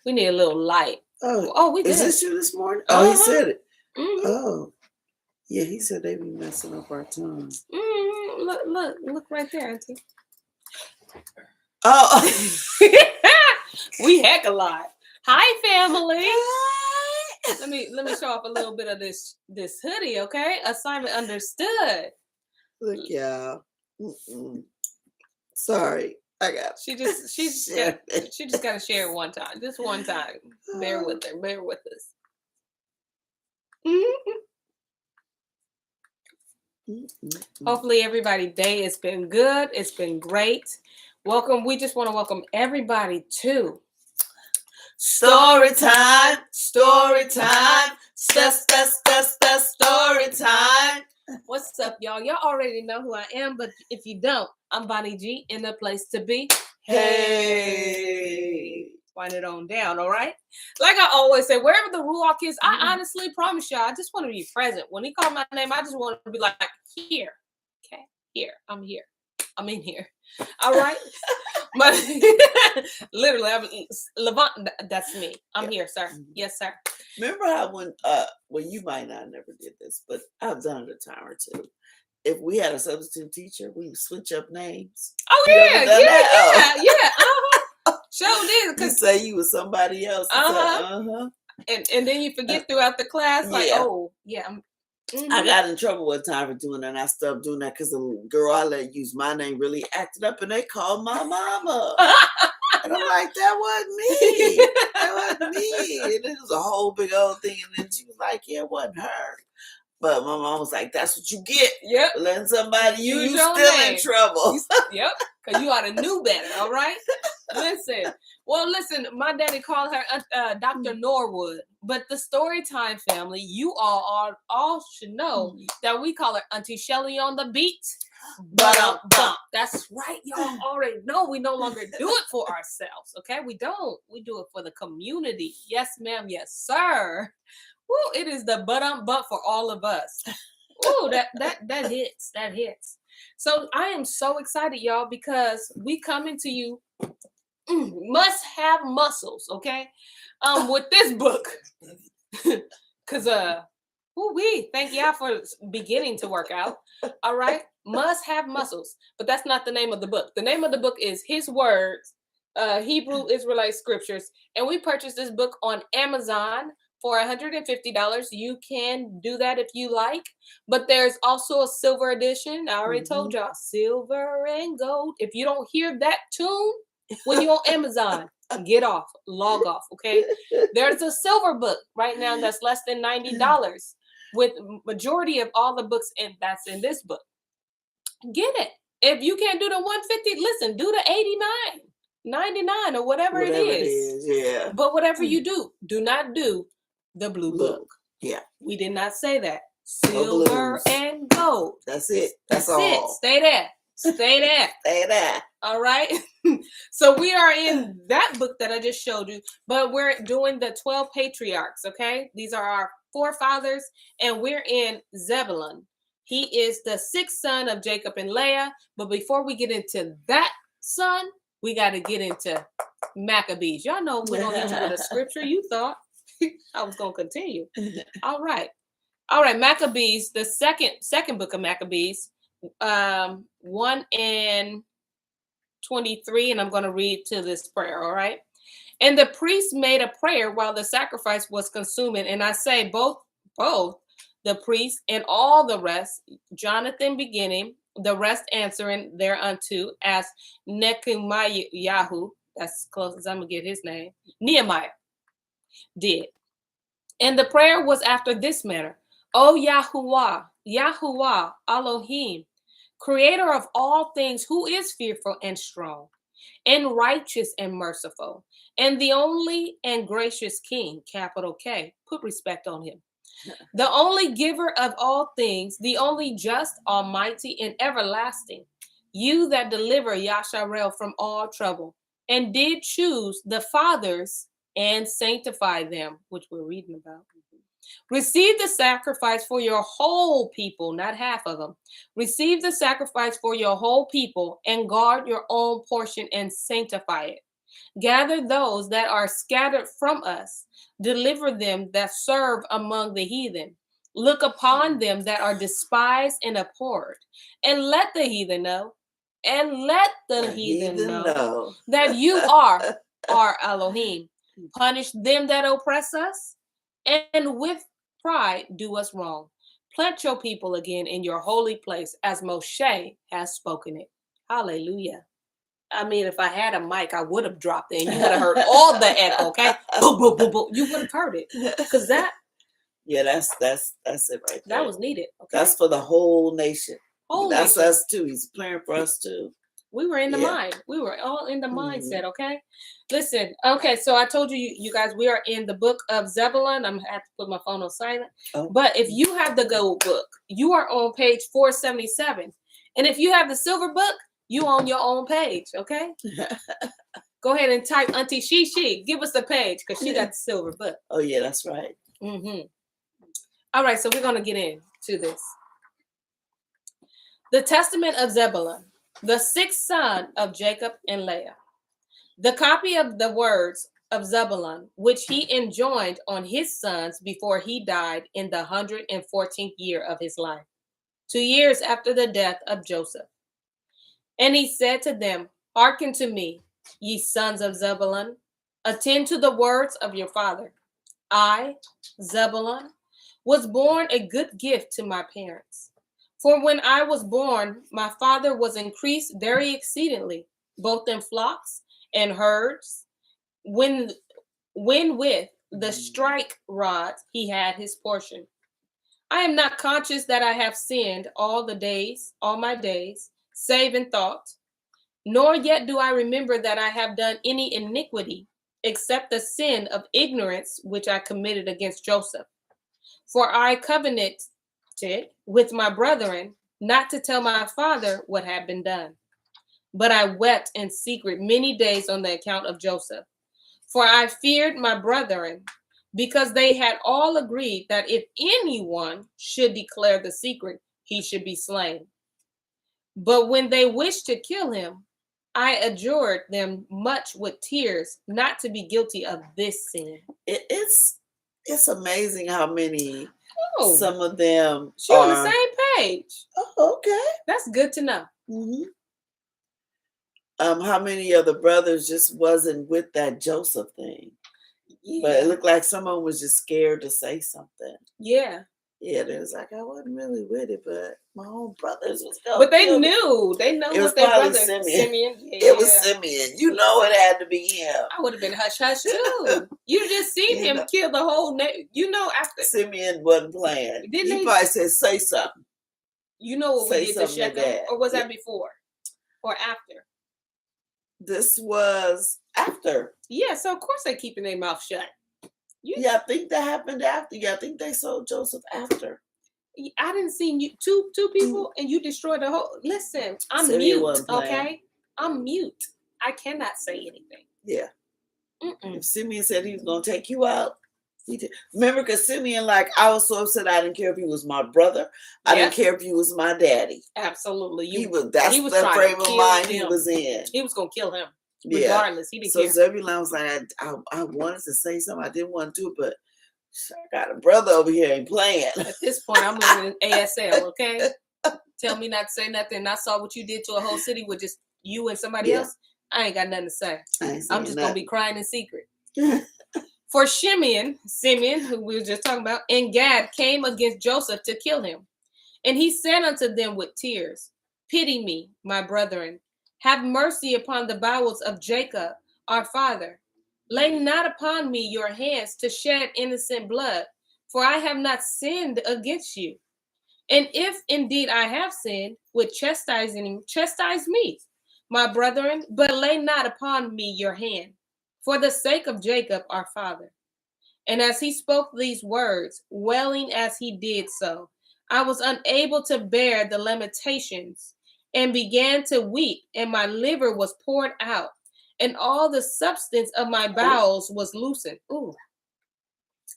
We need a little light. Oh, we did. Is this you this morning? Oh, he said it. Mm-hmm. Oh, yeah, he said they be messing up our tongues. Look right there, Auntie. Oh, we heck a lot. Hi, family. Let me show off a little bit of this hoodie, okay? Assignment understood. Look, y'all. Sorry, I got. She just got to share it one time, just one time. Bear with her. Bear with us. Hopefully, everybody's day has been good. It's been great. Welcome. We just want to welcome everybody to Story time. Story time. Story time. What's up, y'all? Y'all already know who I am, but if you don't, I'm Bonnie G in the place to be. Hey. Wind it on down, all right? Like I always say, wherever the Ruach is, I honestly promise y'all, I just want to be present. When he called my name, I just want to be like, here. Okay, here. I'm here. I'm in here. All right? But literally, Levant, that's me. I'm here, sir. Yes, sir. Remember how when you might not never did this, but I've done it a time or two. If we had a substitute teacher, we would switch up names. Oh yeah. Sure did. You say you was somebody else. And then you forget throughout the class, like, oh yeah. I got in trouble one time for doing that, and I stopped doing that because the girl I let use my name really acted up, and they called my mama. And I'm like, that wasn't me. That wasn't me. And it was a whole big old thing, and then she was like, yeah, it wasn't her. But my mom was like, that's what you get. Yep. Letting somebody you still name. In trouble. Yep. Because you ought to knew better, all right? Listen, my daddy called her Dr. Norwood. But the Storytime family, you all should know that we call her Auntie Shelly on the beat. Bump. That's right. Y'all already know we no longer do it for ourselves, okay? We don't. We do it for the community. Yes, ma'am. Yes, sir. Woo, it is the bump for all of us. Ooh, that hits. That hits. So I am so excited, y'all, because we coming to you must have muscles, okay? With this book. Cause thank y'all for beginning to work out. All right. Must have muscles. But that's not the name of the book. The name of the book is His Words, Hebrew Israelite Scriptures. And we purchased this book on Amazon for $150. You can do that if you like. But there's also a silver edition. I already told y'all, silver and gold. If you don't hear that tune when you're on Amazon, get off, log off, okay? There's a silver book right now that's less than $90 with majority of all the books that's in this book. Get it. If you can't do the 150, listen, do the 89, 99 or whatever it is. Yeah. But whatever you do not do the blue book. Yeah. We did not say that. Silver and gold. That's it. That's all. It. Stay there. Stay there. Stay there. All right. So we are in that book that I just showed you, but we're doing the 12 patriarchs. Okay. These are our forefathers, and we're in Zebulun. He is the 6th son of Jacob and Leah. But before we get into that son, we got to get into Maccabees. Y'all know we don't hit you with a scripture. You thought I was going to continue. All right. Maccabees, the second book of Maccabees, 1 and 23, and I'm going to read to this prayer. All right. And the priest made a prayer while the sacrifice was consuming. And I say both the priest and all the rest, Jonathan beginning, the rest answering thereunto, as Cooommmeeee, that's close as I'm going to get his name, Nehemiah did. And the prayer was after this manner: O Yahuwah, Elohim, creator of all things, who is fearful and strong, and righteous and merciful, and the only and gracious King, capital K, put respect on him, the only giver of all things, the only just, almighty, and everlasting, you that deliver Yasharel from all trouble, and did choose the fathers and sanctify them, which we're reading about. Receive the sacrifice for your whole people, not half of them. Receive the sacrifice for your whole people, and guard your own portion and sanctify it. Gather those that are scattered from us. Deliver them that serve among the heathen. Look upon them that are despised and abhorred. And let the heathen know, and let the heathen know that you are our Elohim. Punish them that oppress us, and with pride do us wrong. Plant your people again in your holy place as Moshe has spoken it. Hallelujah. I mean, if I had a mic, I would have dropped it and you would have heard all the echo, okay? Boom, boom, boom, boom. You would have heard it. Because that that's it right there. That was needed. Okay. That's for the whole nation. That's nation. us too. He's praying for us too. We were in the mind. We were all in the mindset, okay? Listen, okay, so I told you guys, we are in the book of Zebulun. I'm going to have to put my phone on silent. Oh. But if you have the gold book, you are on page 477. And if you have the silver book, you on your own page, okay? Go ahead and type Auntie Shishi. Give us the page because she got the silver book. Oh, yeah, that's right. All right, so we're going to get into this. The Testament of Zebulun, the sixth son of Jacob and Leah. The copy of the words of Zebulun, which he enjoined on his sons before he died in the 114th year of his life, 2 years after the death of Joseph. And he said to them, hearken to me, ye sons of Zebulun, attend to the words of your father. I, Zebulun, was born a good gift to my parents. For when I was born, my father was increased very exceedingly, both in flocks and herds, when with the strike rod he had his portion. I am not conscious that I have sinned all my days, save in thought, nor yet do I remember that I have done any iniquity, except the sin of ignorance which I committed against Joseph. For I covenanted with my brethren not to tell my father what had been done. But I wept in secret many days on the account of Joseph. For I feared my brethren, because they had all agreed that if anyone should declare the secret, he should be slain. But when they wished to kill him, I adjured them much with tears not to be guilty of this sin. It's amazing how many, some of them She on the same page. Oh, okay. That's good to know. How many of the brothers just wasn't with that Joseph thing? Yeah. But it looked like someone was just scared to say something. Yeah. Yeah, they was like, I wasn't really with it, but my own brothers was going. But they knew. They know what their brother Simeon. Yeah. It was Simeon. You know it had to be him. I would have been hush hush too. You just seen him kill the whole after Simeon wasn't playing. He probably said, say something. You know what we did to Shechem? Or was that before? Or after? This was after. Yeah, so of course they're keeping their mouth shut. I think that happened after. Yeah, I think they sold Joseph after. I didn't see you two people and you destroyed the whole. Listen, I'm mute, okay? I'm mute. I cannot say anything. Yeah. If Simeon said he was going to take you out, he did. Remember, because Simeon, I was so upset. I didn't care if he was my brother. I didn't care if he was my daddy. Absolutely. That's the frame of mind he was in. He was going to kill him. Regardless, he didn't care. So Zebulun was like, I wanted to say something. I didn't want to, but I got a brother over here ain't playing. At this point, I'm living in ASL, okay? Tell me not to say nothing. I saw what you did to a whole city with just you and somebody else. I ain't got nothing to say. I'm just going to be crying in secret. For Simeon, who we were just talking about, and Gad came against Joseph to kill him. And he said unto them with tears, pity me, my brethren. Have mercy upon the bowels of Jacob, our father. Lay not upon me your hands to shed innocent blood, for I have not sinned against you. And if indeed I have sinned with chastising, chastise me, my brethren, but lay not upon me your hand, for the sake of Jacob, our father. And as he spoke these words, wailing as he did so, I was unable to bear the lamentations and began to weep, and my liver was poured out, and all the substance of my bowels was loosened. Ooh.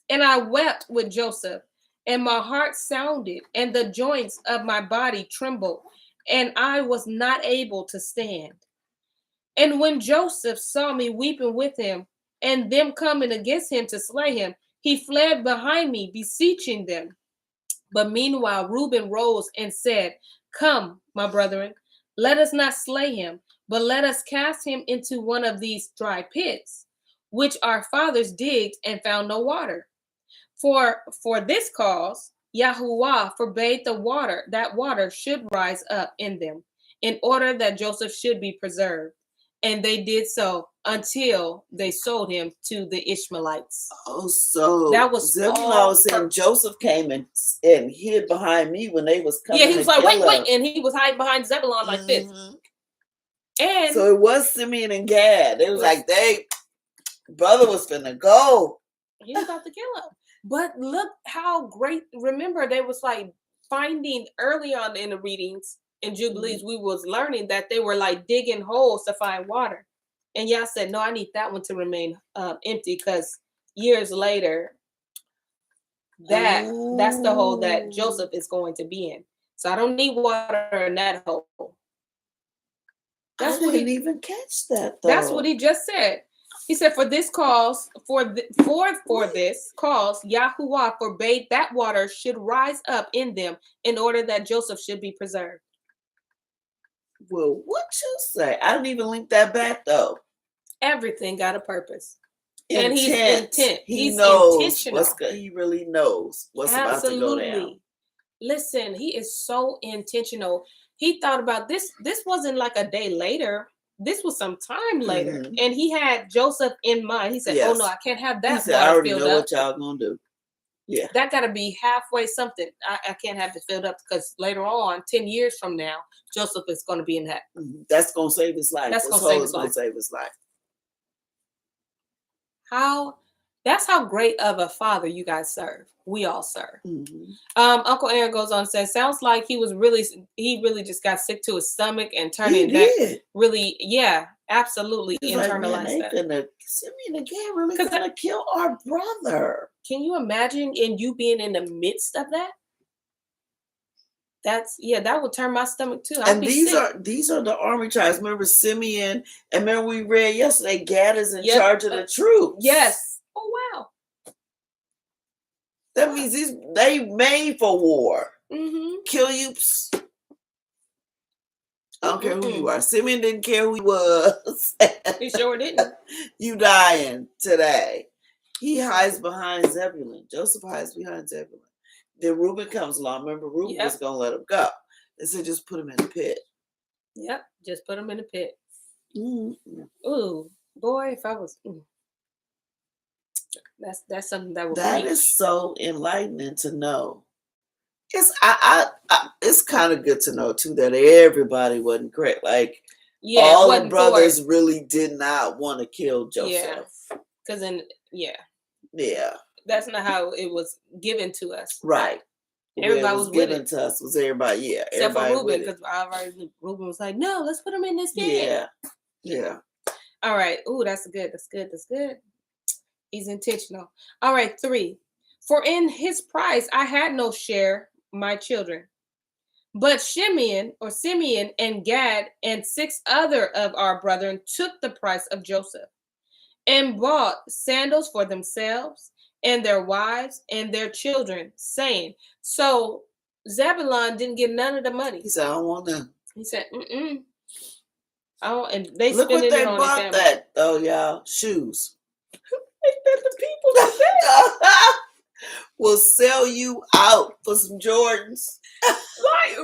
And I wept with Joseph, and my heart sounded, and the joints of my body trembled, and I was not able to stand. And when Joseph saw me weeping with him, and them coming against him to slay him, he fled behind me, beseeching them. But meanwhile, Reuben rose and said, Come, my brethren, let us not slay him, but let us cast him into one of these dry pits, which our fathers digged and found no water. For this cause, Yahuwah forbade that water should rise up in them, in order that Joseph should be preserved. And they did so until they sold him to the Ishmaelites. Oh, so that was Zebulun was saying Joseph came and hid behind me when they was coming. Yeah, he was like, wait, and he was hiding behind Zebulun like this. And so it was Simeon and Gad. It was like brother was finna go. He was about to kill him. But look how great. Remember, they was like finding early on in the readings in Jubilees, we was learning that they were like digging holes to find water. And Yah said, no, I need that one to remain empty, because years later, that's the hole that Joseph is going to be in. So I don't need water in that hole. I didn't even catch that, though. That's what he just said. He said, for this cause, this cause, Yahuwah forbade that water should rise up in them, in order that Joseph should be preserved. Well, what you say? I didn't even link that back, though. Everything got a purpose. Intent. And he's intent. He's knows intentional. He really knows what's about to go down. Listen, he is so intentional. He thought about this. This wasn't like a day later. This was some time later. And he had Joseph in mind. He said, oh no, I can't have that. He said, I already know what y'all gonna do. Yeah. That got to be halfway something. I can't have it filled up, because later on, 10 years from now, Joseph is going to be in that. That's going to save his life. That's going to save his life. That's how great of a father you guys serve. We all serve. Uncle Aaron goes on and says, sounds like he really just got sick to his stomach and turning that. Really, yeah, absolutely internalized that. Simeon again really gonna kill our brother. Can you imagine you being in the midst of that? That would turn my stomach too. And these are the army tribes. Remember Simeon, and remember we read yesterday, Gad is in charge of the troops. Yes. Oh wow. That means they made for war. Kill you. I don't care who you are. Simeon didn't care who he was. He sure didn't. You dying today. He hides behind Zebulun. Joseph hides behind Zebulun. Then Reuben comes along. Remember, Reuben was going to let him go. They said, just put him in the pit. Yep, just put him in the pit. Ooh, boy, if I was... That's something that would That is so enlightening to know. It's kind of good to know, too, that everybody wasn't correct. Like, all the brothers really did not want to kill Joseph. Yeah, because Yeah. That's not how it was given to us. Right. Everybody was given to us was everybody. Yeah. Except for Reuben, because Reuben was like, no, let's put him in this pit. Yeah. All right. Ooh, that's good. He's intentional. All right, 3. For in his price I had no share, my children. But Simeon and Gad and 6 other of our brethren took the price of Joseph and bought sandals for themselves and their wives and their children, saying, so Zebulun didn't get none of the money. He said, I don't want none. He said, and they look what they on bought that. Oh, y'all, shoes. That the people today will sell you out for some Jordans. Like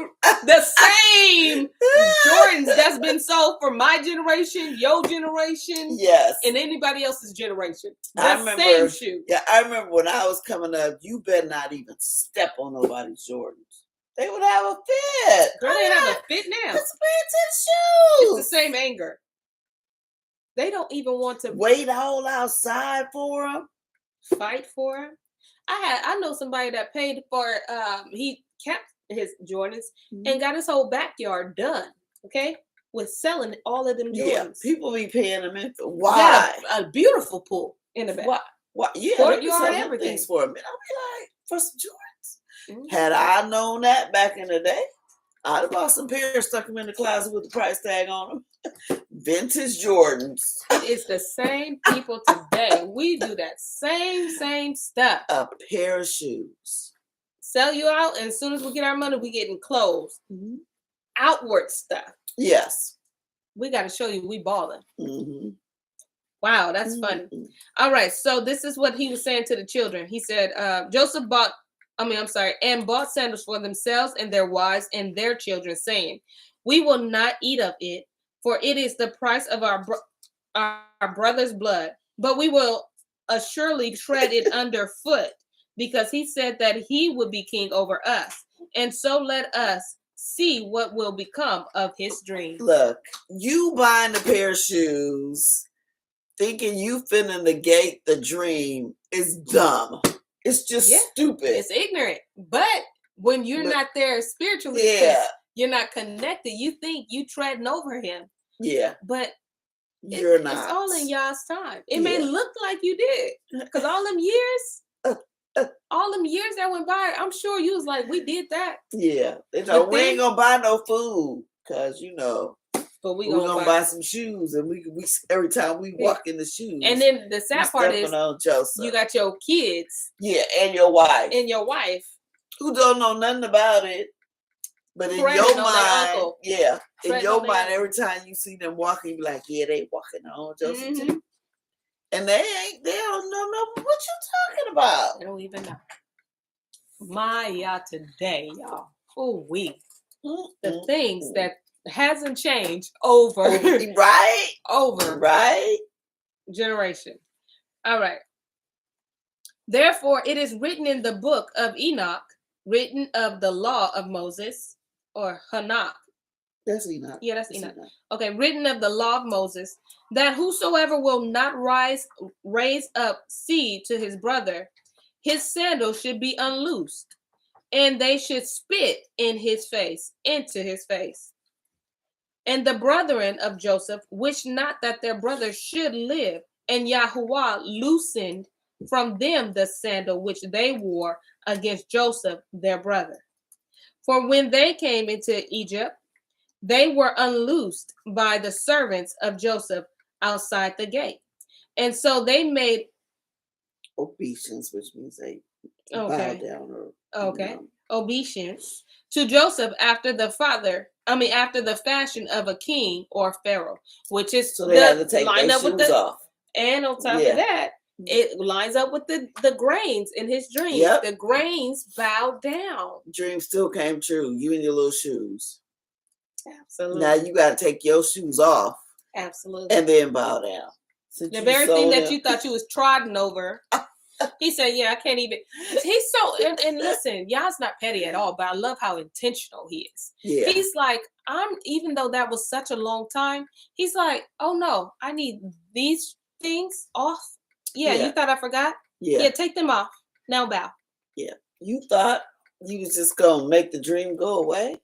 the same Jordans that's been sold for my generation, your generation, yes, and anybody else's generation. Same shoe. Yeah, I remember when I was coming up, you better not even step on nobody's Jordans. They would have a fit. Girl, they have a fit now. Let's wear it to the shoes. It's the same anger. They don't even want to wait all outside for them. Fight for them. I know somebody that paid for he kept his Jordans and got his whole backyard done. Okay, with selling all of them Jordans. Yeah, people be paying them in. Why? A beautiful pool in the back. Why? Yeah, courtyard, everything for them. I'll be like, for some Jordans. Had I known that back in the day, I'd have bought some pairs, stuck them in the closet with the price tag on them. Vintage Jordans. It's the same people today. We do that same stuff. A pair of shoes. Sell you out, and as soon as we get our money, we getting clothes. Outward stuff. Yes. We got to show you we balling. Mm-hmm. Wow, that's funny. All right, so this is what he was saying to the children. He said, Joseph bought sandals for themselves and their wives and their children, saying, we will not eat of it, for it is the price of our brother's blood, but we will assuredly tread it underfoot, because he said that he would be king over us. And so let us see what will become of his dream. Look, you buying a pair of shoes, thinking you finna negate the dream is dumb. It's just stupid. It's ignorant. But when you're not there spiritually, you're not connected, you think you treading over him. Yeah. But you're not. It's all in y'all's time. It may look like you did. Because all them years that went by, I'm sure you was like, we did that. Yeah. We ain't gonna buy no food. Because, but we gonna buy some shoes, and we every time we walk in the shoes. And then the sad part is, you got your kids. Yeah, and your wife. Who don't know nothing about it. But in your mind, in your mind, every time you see them walking, you be like, yeah, they walking on Joseph too. And they don't know what you talking about. They don't even know. Today, y'all. The things that hasn't changed over generation. All right. Therefore, it is written in the book of Enoch, written of the law of Moses, or Hanach. That's Enoch. Yeah, that's Enoch. Okay, written of the law of Moses, that whosoever will not raise up seed to his brother, his sandal should be unloosed, and they should spit into his face. And the brethren of Joseph wished not that their brother should live, and Yahuwah loosened from them the sandal which they wore against Joseph their brother. For when they came into Egypt, they were unloosed by the servants of Joseph outside the gate. And so they made obeisance, which means they bow down. Obeisance to Joseph after the fashion of a king or pharaoh, which is so they had to take their shoes off. And on top of that, it lines up with the grains in his dreams. Yep. The grains bowed down. Dream still came true. You and your little shoes. Absolutely. Now you got to take your shoes off. Absolutely. And then bow down. The very thing that you thought you was trodden over. He said, yeah, I can't even. He's so, and listen, y'all's not petty at all, but I love how intentional he is. Yeah. He's like, even though that was such a long time, he's like, oh no, I need these things off. Yeah, you thought I forgot? Yeah, take them off. Now bow. Yeah. You thought you was just going to make the dream go away?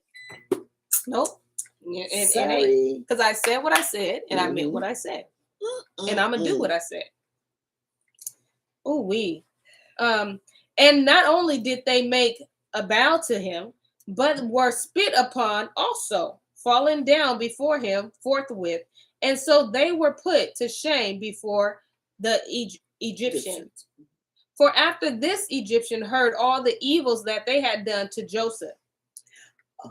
Nope. Sorry. Because I said what I said, and I meant what I said. And I'm going to do what I said. And not only did they make a bow to him, but were spit upon also, falling down before him forthwith. And so they were put to shame before the Egyptians. For after this Egyptian heard all the evils that they had done to Joseph.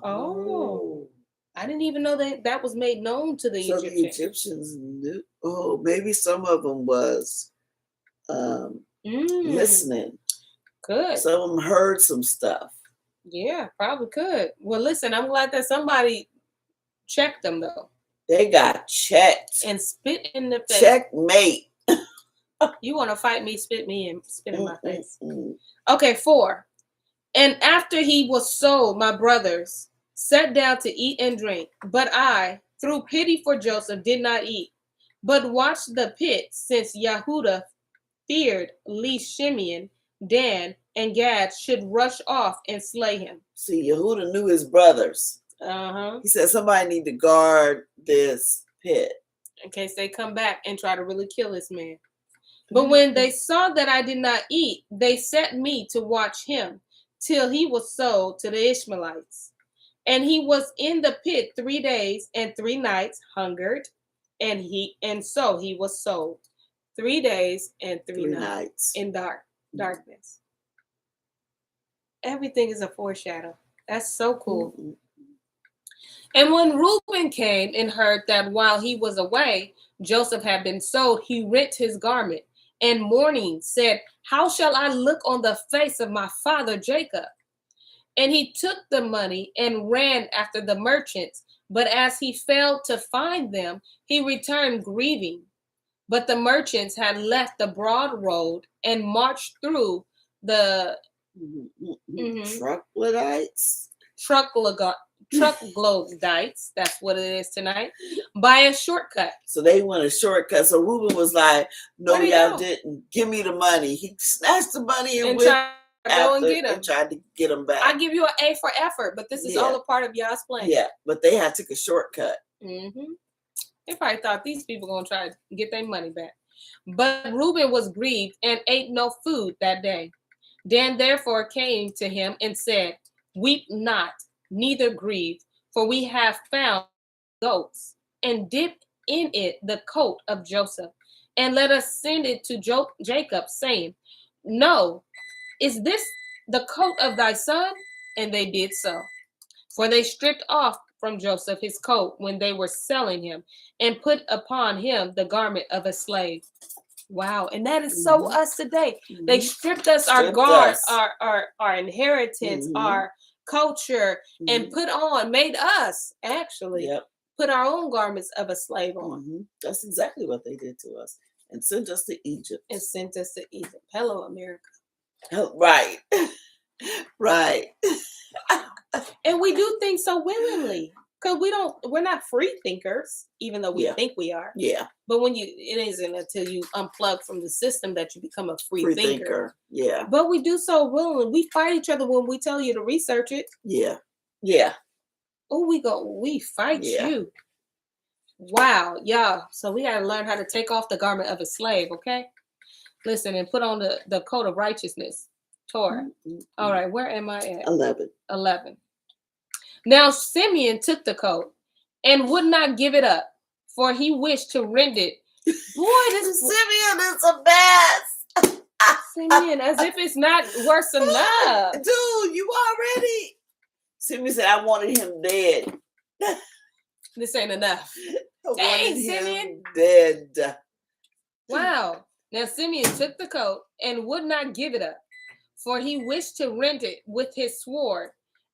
Oh. I didn't even know that was made known to the Egyptians. So the Egyptians knew. Oh, maybe some of them was listening. Could. Some of them heard some stuff. Yeah, probably could. Well, listen, I'm glad that somebody checked them, though. They got checked. And spit in the face. Checkmate. You want to fight me, spit in my face. Okay, 4. And after he was sold, my brothers sat down to eat and drink. But I, through pity for Joseph, did not eat, but watched the pit, since Yehuda feared lest Shimeon, Dan, and Gad should rush off and slay him. See, Yehuda knew his brothers. Uh-huh. He said somebody need to guard this pit. In case they come back and try to really kill this man. But when they saw that I did not eat, they set me to watch him till he was sold to the Ishmaelites. And he was in the pit 3 days and 3 nights, hungered, and so he was sold 3 days and 3 nights in darkness. Everything is a foreshadow. That's so cool. Mm-hmm. And when Reuben came and heard that while he was away, Joseph had been sold, he rent his garment and mourning said, "How shall I look on the face of my father Jacob?" And he took the money and ran after the merchants. But as he failed to find them, he returned grieving. But the merchants had left the broad road and marched through the troglodytes, that's what it is tonight, by a shortcut. So they went a shortcut. So Reuben was like, "No, y'all didn't. Give me the money." He snatched the money and went tried to get them back. I give you an A for effort, but this is all a part of y'all's plan. Yeah, but they had took a shortcut. They probably thought these people gonna try to get their money back. But Reuben was grieved and ate no food that day. Dan therefore came to him and said, "Weep not, neither grieve, for we have found goats, and dip in it the coat of Joseph, and let us send it to Jacob, saying, No, is this the coat of thy son?" And they did so. For they stripped off from Joseph his coat when they were selling him, and put upon him the garment of a slave. Wow, and that is so us today. They stripped us our inheritance, our culture, and made us actually put our own garments of a slave on. That's exactly what they did to us, and sent us to Egypt. Hello, America. Right. Right. And we do things so willingly, because we're not free thinkers, even though we think we are. Yeah. But it isn't until you unplug from the system that you become a free thinker. Yeah. But we do so willingly. We fight each other when we tell you to research it. Yeah. Yeah. Oh, we fight you. Wow, y'all. So we got to learn how to take off the garment of a slave, okay? Listen, and put on the coat of righteousness. Torah. All right, where am I at? 11. Now Simeon took the coat and would not give it up, for he wished to rend it. Boy, this Simeon is a mess. Simeon, as if it's not worse enough. Dude, you already. Simeon said, "I wanted him dead." This ain't enough. Dang, Simeon. Dead. Wow. Now Simeon took the coat and would not give it up, for he wished to rend it with his sword,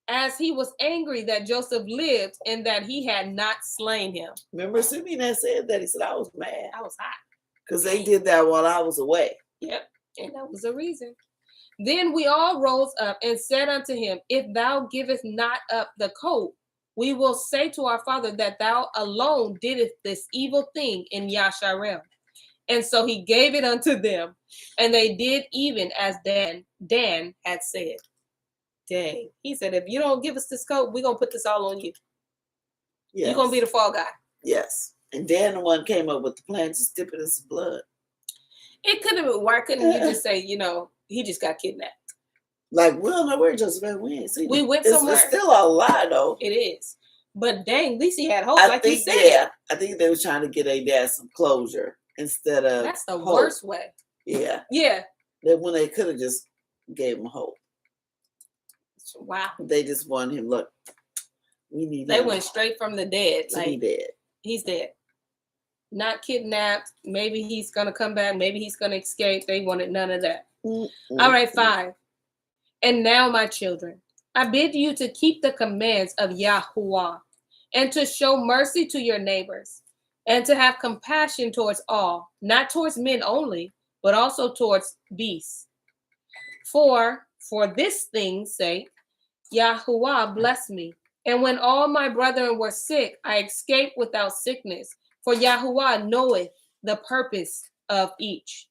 as he was angry that Joseph lived and that he had not slain him. Remember, Simeon had said that. He said, "I was mad. I was hot." Because they did that while I was away. Yep, and that was the reason. Then we all rose up and said unto him, "If thou givest not up the coat, we will say to our father that thou alone didst this evil thing in Yasharel." And so he gave it unto them, and they did even as Dan had said. Dang. He said, "If you don't give us this coat, we're going to put this all on you." Yes. You're going to be the fall guy. Yes. And Dan, the one came up with the plan, just dip it in some blood. It could have been, why couldn't you just say, he just got kidnapped? Like, we don't know where Joseph went. We went somewhere. It's still a lie, though. It is. But dang, at least he had hope, like you said. Yeah. I think they were trying to get a dad some closure instead of That's the worst way. Yeah. Yeah. That when they could have just gave him hope. Wow. They just wanted him, look, we need They went straight from the dead. Like, he dead. He's dead. Not kidnapped. Maybe he's going to come back. Maybe he's going to escape. They wanted none of that. All right, 5. And now, my children, I bid you to keep the commands of Yahuwah, and to show mercy to your neighbors, and to have compassion towards all, not towards men only, but also towards beasts. For this thing's sake, Yahuwah blessed me. And when all my brethren were sick, I escaped without sickness. For Yahuwah knoweth the purposes of each.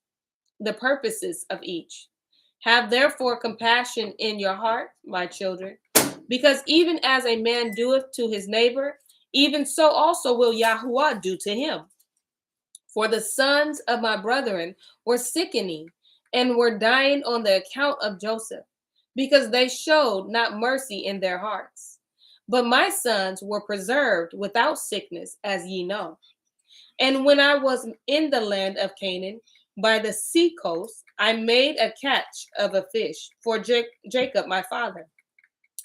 Have therefore compassion in your heart, my children, because even as a man doeth to his neighbor, even so also will Yahuwah do to him. For the sons of my brethren were sickening and were dying on the account of Joseph, because they showed not mercy in their hearts. But my sons were preserved without sickness, as ye know. And when I was in the land of Canaan, by the sea coast, I made a catch of a fish for Jacob, my father.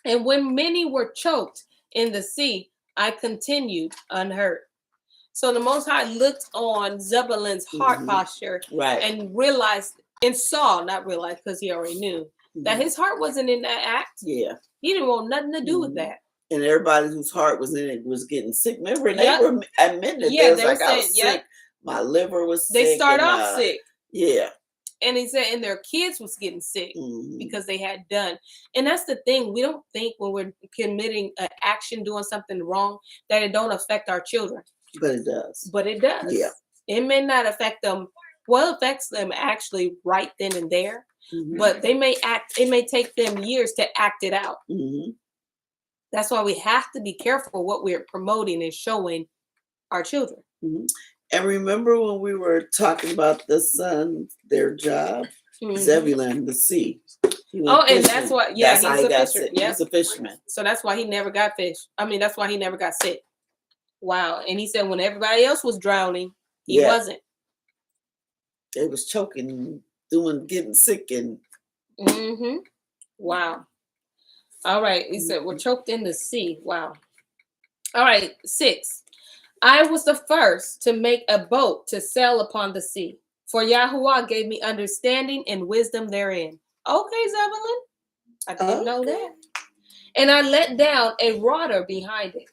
And when many were choked in the sea, I continued unhurt. So the Most High looked on Zebulun's heart posture and realized, and saw, not realized because he already knew, that his heart wasn't in that act. Yeah. He didn't want nothing to do with that. And everybody whose heart was in it was getting sick. Remember, they were admitting it. They was like, I was sick. My liver was sick. They start off sick. Yeah. And he said, and their kids was getting sick because they had done. And that's the thing. We don't think when we're committing an action, doing something wrong, that it don't affect our children. But it does. But it does. Yeah. It may not affect them. Well, it affects them actually right then and there. But they may act. It may take them years to act it out. That's why we have to be careful what we're promoting and showing our children. And remember when we were talking about the son, their job, Zebulun, the sea. Oh, and that's why, that's he's how he a got fisher. sick. He's a fisherman. So that's why he never got fish. I mean, that's why he never got sick. Wow. And he said when everybody else was drowning, he wasn't. They was choking, getting sick and. Wow. All right. He said we're choked in the sea. Wow. All right. 6. I was the first to make a boat to sail upon the sea, for Yahuwah gave me understanding and wisdom therein. Okay, Zebulun. I didn't know that. And I let down a rudder behind it,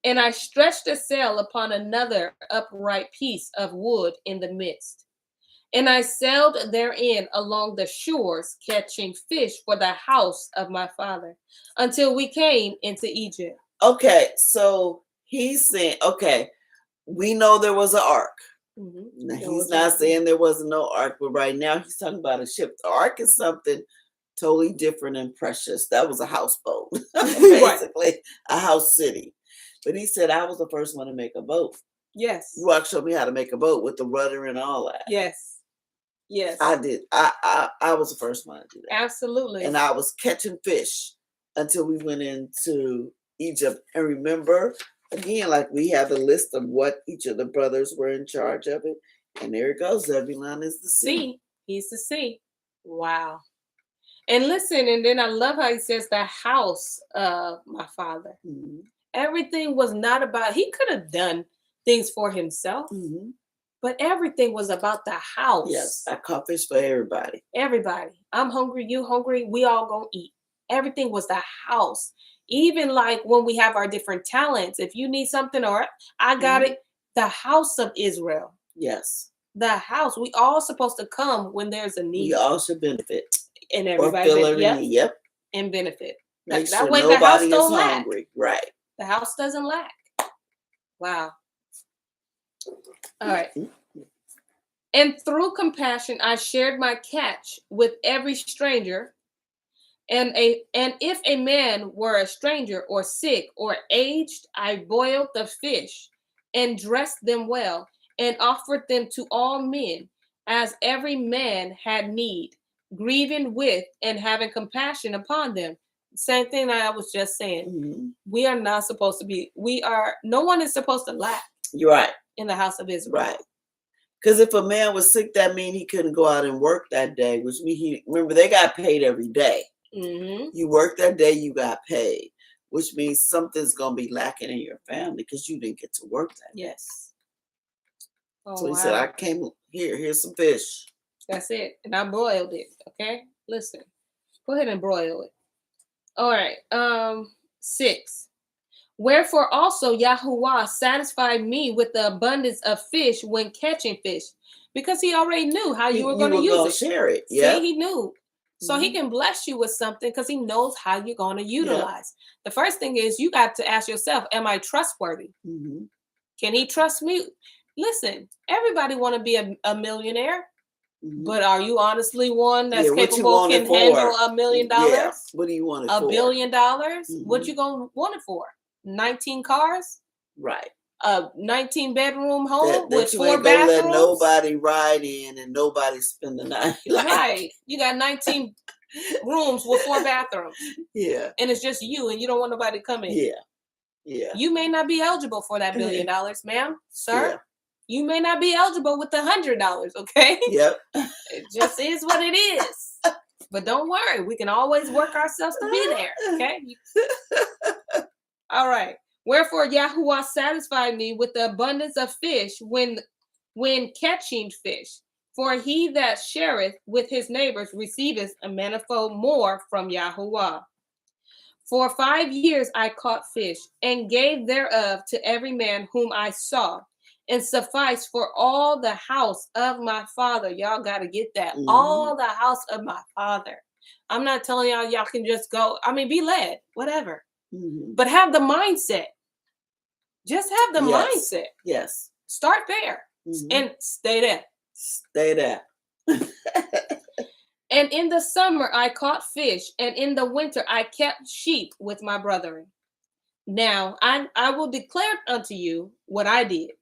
and I stretched the sail upon another upright piece of wood in the midst. And I sailed therein along the shores, catching fish for the house of my father, until we came into Egypt. Okay, so he's saying, okay, we know there was an ark. Now, he's not saying there wasn't no ark, but right now he's talking about a ship. The ark is something totally different and precious. That was a houseboat, basically a house city. But he said, I was the first one to make a boat. Yes. Rock showed me how to make a boat with the rudder and all that. Yes. Yes. I did. I was the first one to do that. Absolutely. And I was catching fish until we went into Egypt. And remember, again, like we have a list of what each of the brothers were in charge of it. And there it goes. Zebulun is the sea. He's the sea. Wow. And listen, and then I love how he says the house of my father. Everything was not about, he could have done things for himself. But everything was about the house. Yes, I caught fish for everybody. Everybody. I'm hungry, you hungry, we all gonna eat. Everything was the house. Even like when we have our different talents, if you need something or I got it, the house of Israel. Yes. The house. We all supposed to come when there's a need. We all should benefit. And everybody benefit. And benefit. Make that sure way nobody the house is don't hungry. lack. Right. The house doesn't lack. Wow. All right. And through compassion, I shared my catch with every stranger. And if a man were a stranger or sick or aged, I boiled the fish and dressed them well and offered them to all men as every man had need, grieving with and having compassion upon them. Same thing that I was just saying. We are not supposed to be, no one is supposed to lack. You're right. In the house of Israel. Right. Because if a man was sick, that means he couldn't go out and work that day, which means remember, they got paid every day. You work that day, you got paid, which means something's going to be lacking in your family because you didn't get to work that day. Yes. Oh, so he said, I came here's some fish. That's it. And I broiled it. Okay. Listen, go ahead and broil it. All right. 6. Wherefore also Yahuwah satisfied me with the abundance of fish when catching fish, because he already knew how you were going to use it. Share it. Yeah. See, he knew. So he can bless you with something because he knows how you're going to utilize. The first thing is you got to ask yourself, am I trustworthy? Can he trust me? Listen, everybody want to be a millionaire, but are you honestly one that's capable, can handle $1 million? Yeah. What do you want it for? $1 billion? What you going to want it for? 19 cars? Right. A 19 bedroom home that with you 4 ain't bathrooms? Let nobody ride in and nobody spend the night. Right. You got 19 rooms with 4 bathrooms. Yeah. And it's just you and you don't want nobody to come in. Yeah. Yeah. You may not be eligible for that $1 billion, ma'am, sir. You may not be eligible with the $100, okay? Yep. It just is what it is. But don't worry, we can always work ourselves to be there, okay? All right. Wherefore Yahuwah satisfied me with the abundance of fish when catching fish. For he that shareth with his neighbors receiveth a manifold more from Yahuwah. For 5 years I caught fish, and gave thereof to every man whom I saw, and sufficed for all the house of my father. Y'all got to get that. Mhm. All the house of my father. I'm not telling y'all can just go. I mean, be led, whatever. Mhm. But have the mindset. Just have the Yes. mindset. Yes. Start there and stay there. Stay there. And in the summer I caught fish, and in the winter I kept sheep with my brethren. Now I will declare unto you what I did.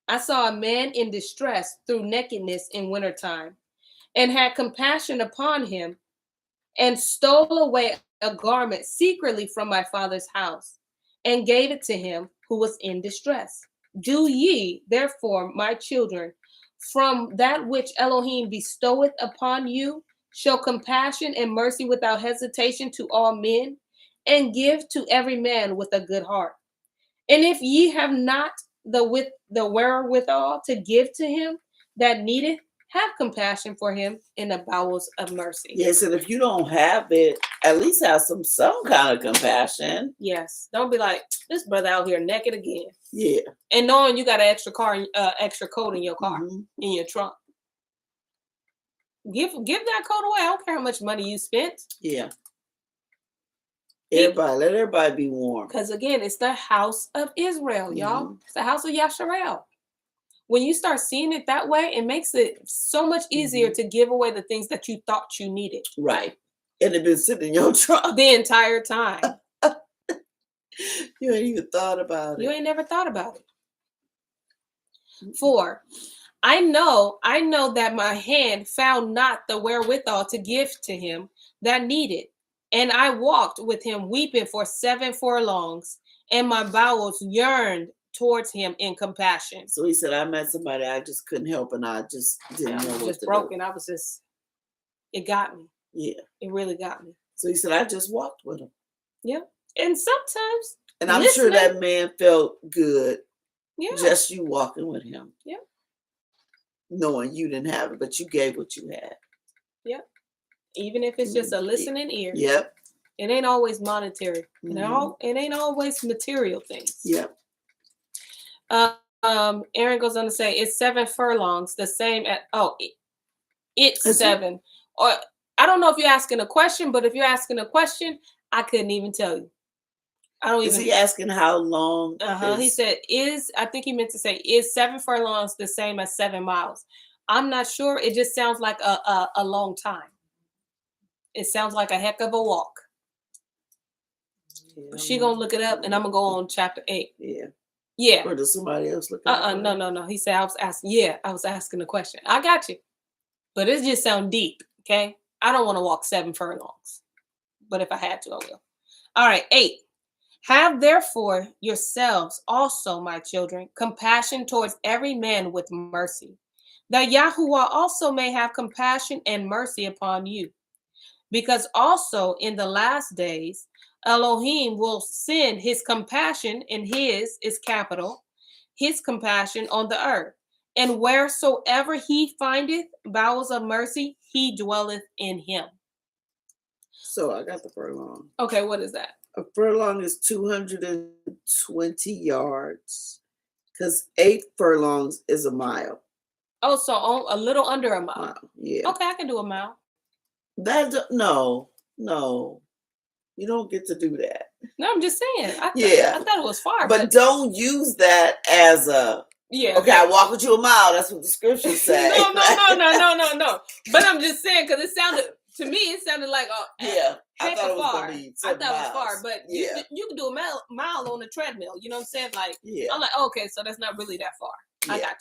I saw a man in distress through nakedness in wintertime, and had compassion upon him, and stole away a garment secretly from my father's house, and gave it to him who was in distress. Do ye, therefore, my children, from that which Elohim bestoweth upon you, show compassion and mercy without hesitation to all men, and give to every man with a good heart. And if ye have not the wherewithal to give to him that needeth, have compassion for him in the bowels of mercy. Yes, and if you don't have it, at least have some kind of compassion. Yes, don't be like, this brother out here naked again. Yeah. And knowing you got an extra coat in your car, in your trunk. Give that coat away. I don't care how much money you spent. Yeah. Let everybody be warm. Because again, it's the house of Israel, y'all. It's the house of Yasharel. When you start seeing it that way, it makes it so much easier to give away the things that you thought you needed. Right. And it been sitting in your trunk the entire time. You ain't even thought about it. You ain't never thought about it. 4, I know that my hand found not the wherewithal to give to him that needed. And I walked with him weeping for 7 furlongs, and my bowels yearned towards him in compassion. So he said, I met somebody I just couldn't help, and I just didn't know what to broken. do. I was just, it got me. Yeah. It really got me. So he said, I just walked with him. Yeah. And sometimes. And I'm sure that man felt good. Yeah. Just you walking with him. Yeah. Knowing you didn't have it, but you gave what you had. Yep. Even if it's just a listening ear. Yep. It ain't always monetary. It ain't always material things. Yep. Aaron goes on to say it's 7 furlongs, the same at it's 7. Or I don't know if you're asking a question, but if you're asking a question, I couldn't even tell you. I don't even. Is he asking how long? He said I think he meant to say is 7 furlongs the same as 7 miles? I'm not sure. It just sounds like a long time. It sounds like a heck of a walk. Yeah, she gonna look it up, and I'm gonna go on chapter 8. Yeah. Yeah. Or does somebody else look at it? No. He said I was asking. Yeah, I was asking a question. I got you. But it just sounds deep, okay? I don't want to walk 7 furlongs. But if I had to, I will. All right, 8. Have therefore yourselves also, my children, compassion towards every man with mercy, that Yahuwah also may have compassion and mercy upon you. Because also in the last days, Elohim will send his compassion, and his is capital, his compassion on the earth. And wheresoever he findeth bowels of mercy, he dwelleth in him. So I got the furlong. Okay, what is that? A furlong is 220 yards, because 8 furlongs is a mile. Oh, so a little under a mile. Yeah. Okay, I can do a mile. No. You don't get to do that. No, I'm just saying. I thought it was far. But don't use that as a... Yeah. Okay, I walk with you a mile. That's what the scriptures say. No. But I'm just saying, because to me, it sounded like I thought it was far. Going to be I thought it was far, but yeah. you can do a mile on a treadmill. You know what I'm saying? Like, yeah. I'm like, okay, so that's not really that far. Yeah. I got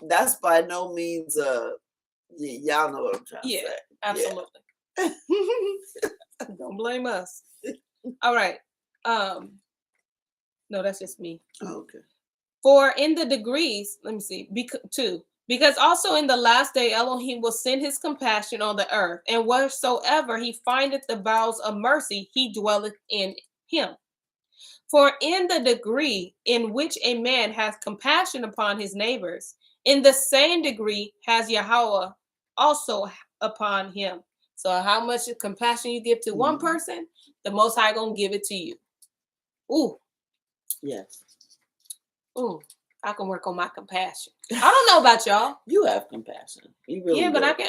you. That's by no means. Y'all know what I'm trying to say. Absolutely. Yeah. Don't blame us. All right. No, that's just me. Oh, okay. For in the degrees, let me see, because also in the last day Elohim will send his compassion on the earth, and wheresoever he findeth the bowels of mercy, he dwelleth in him. For in the degree in which a man hath compassion upon his neighbors, in the same degree has Yahweh also upon him. So how much compassion you give to one person, the Most High gonna give it to you. Ooh. Yes. Ooh. I can work on my compassion. I don't know about y'all. You have compassion. You really yeah, but do.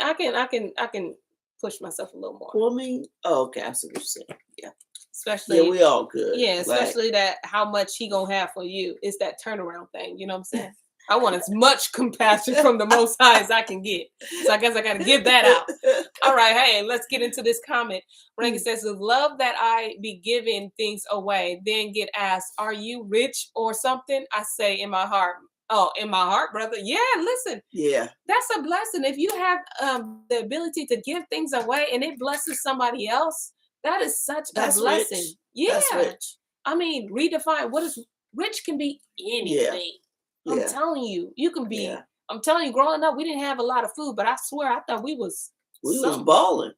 I can push myself a little more. Well, I mean, okay, I see what you're saying. Yeah. Especially, yeah, we all good. Yeah, especially that how much he gonna have for you. It's that turnaround thing. You know what I'm saying? I want as much compassion from the Most High as I can get. So I guess I got to give that out. All right, hey, let's get into this comment. Rankin says, love that I be giving things away, then get asked, are you rich or something? I say in my heart, oh, in my heart, brother. Yeah, listen. Yeah. That's a blessing. If you have the ability to give things away and it blesses somebody else, that is such a blessing. Rich. Yeah. That's rich. I mean, redefine what is rich can be anything. I'm telling you, you can be. Yeah. I'm telling you, growing up, we didn't have a lot of food, but I swear, I thought we was balling.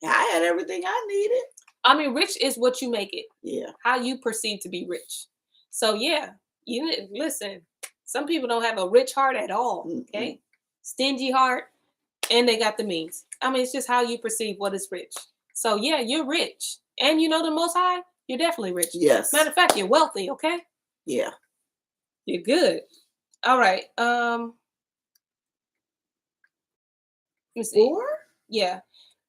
I had everything I needed. I mean, rich is what you make it. Yeah. How you perceive to be rich. So yeah, you listen. Some people don't have a rich heart at all. Okay, stingy heart, and they got the means. I mean, it's just how you perceive what is rich. So yeah, you're rich, and you know the Most High. You're definitely rich. Yes. Matter of fact, you're wealthy. Okay. Yeah. You're good. All right. Let me see. 4? Yeah.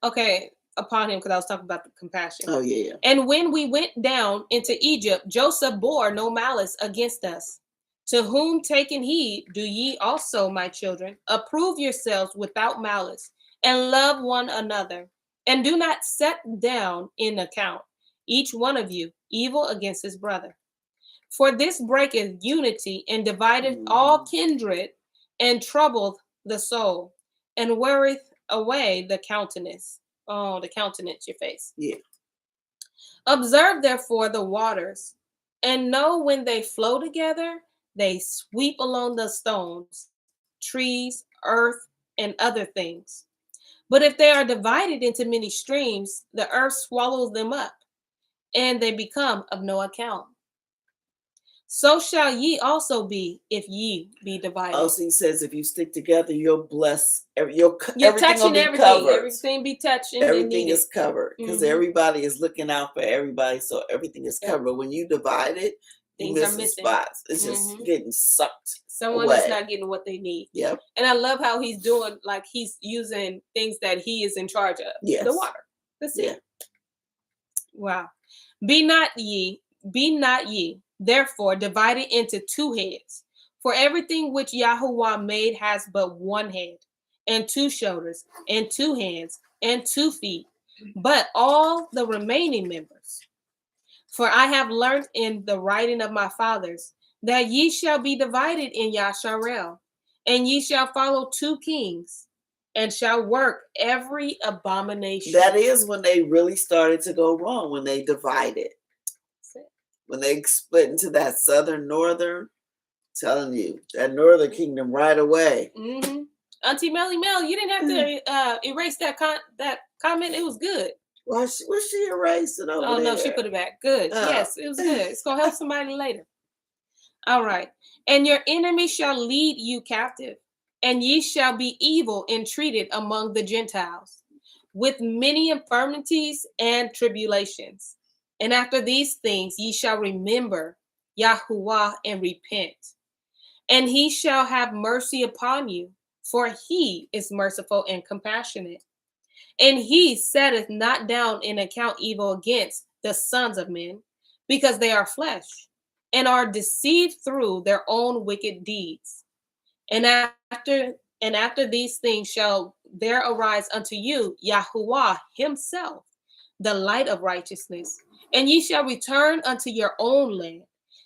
Okay. Upon him, because I was talking about the compassion. Oh, yeah. And when we went down into Egypt, Joseph bore no malice against us. To whom taking heed, do ye also, my children, approve yourselves without malice, and love one another, and do not set down in account, each one of you, evil against his brother. For this breaketh unity, and divideth all kindred, and troubleth the soul, and weareth away the countenance. Oh, the countenance, your face. Yeah. Observe therefore the waters, and know when they flow together, they sweep along the stones, trees, earth, and other things. But if they are divided into many streams, the earth swallows them up, and they become of no account. So shall ye also be if ye be divided. Also, he says if you stick together, you'll bless. You're everything will be covered. Everything be touching. Everything is covered because everybody is looking out for everybody, so everything is covered. But when you divide it, things are missing spots. It's just getting sucked. Someone is not getting what they need. Yep. And I love how he's doing, like he's using things that he is in charge of. Yes. The water. That's it. Wow. Be not ye, therefore divided into two heads. For everything which Yahuwah made has but one head, and two shoulders, and two hands, and 2 feet, but all the remaining members. For I have learned in the writing of my fathers that ye shall be divided in Yasharel, and ye shall follow 2 kings, and shall work every abomination. That is when they really started to go wrong, when they divided. When they split into that southern, northern, telling you, that northern kingdom right away. Auntie Melly Mel, you didn't have to erase that comment. It was good. Well, was she erasing over there? Oh, no, she put it back. Good. Yes, it was good. It's going to help somebody later. All right. And your enemy shall lead you captive, and ye shall be evil entreated among the Gentiles, with many infirmities and tribulations. And after these things ye shall remember Yahuwah and repent. And he shall have mercy upon you, for he is merciful and compassionate. And he setteth not down in account evil against the sons of men, because they are flesh, and are deceived through their own wicked deeds. And after these things shall there arise unto you Yahuwah himself, the light of righteousness, and ye shall return unto your own land,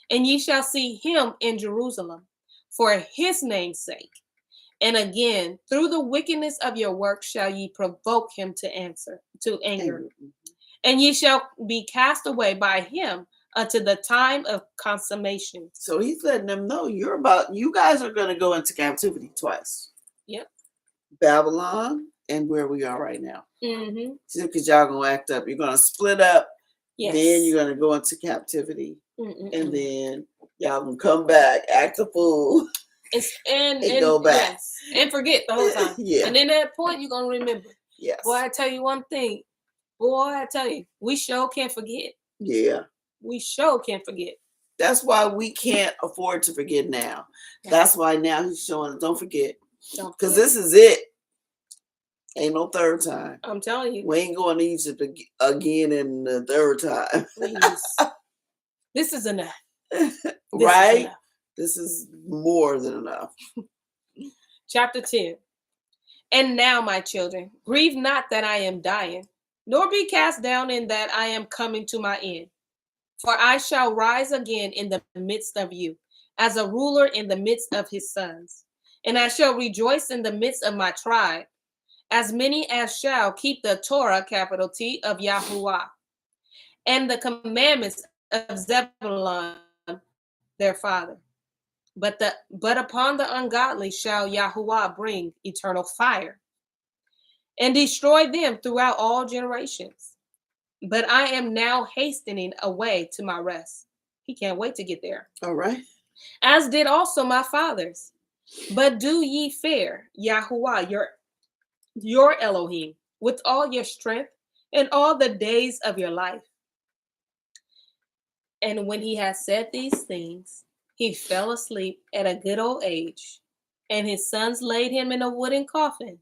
and ye shall see him in Jerusalem, for his name's sake. And again, through the wickedness of your work shall ye provoke him to anger. And ye shall be cast away by him unto the time of consummation. So he's letting them know you guys are going to go into captivity twice. Yep. Babylon and where we are right now. Mm-hmm. Because y'all going to act up. You're going to split up. Yes. Then you're going to go into captivity. Mm-mm-mm. And then y'all going to come back, act a fool. And go back. Yes. And forget the whole time. Yeah. And then at that point, you're going to remember. Yes. Boy, I tell you one thing. Boy, I tell you, we sure can't forget. Yeah. We sure can't forget. That's why we can't afford to forget now. That's why now he's showing, don't forget. Because this is it. Ain't no third time. I'm telling you. We ain't going to Egypt again in the third time. Please. This is enough. Right? Is enough. This is more than enough. Chapter 10. And now, my children, grieve not that I am dying, nor be cast down in that I am coming to my end. For I shall rise again in the midst of you, as a ruler in the midst of his sons. And I shall rejoice in the midst of my tribe, as many as shall keep the Torah, capital T, of Yahuwah, and the commandments of Zebulun, their father. But upon the ungodly shall Yahuwah bring eternal fire, and destroy them throughout all generations. But I am now hastening away to my rest. He can't wait to get there. All right. As did also my fathers. But do ye fear Yahuwah, your Elohim, with all your strength and all the days of your life. And when he had said these things, he fell asleep at a good old age, and his sons laid him in a wooden coffin.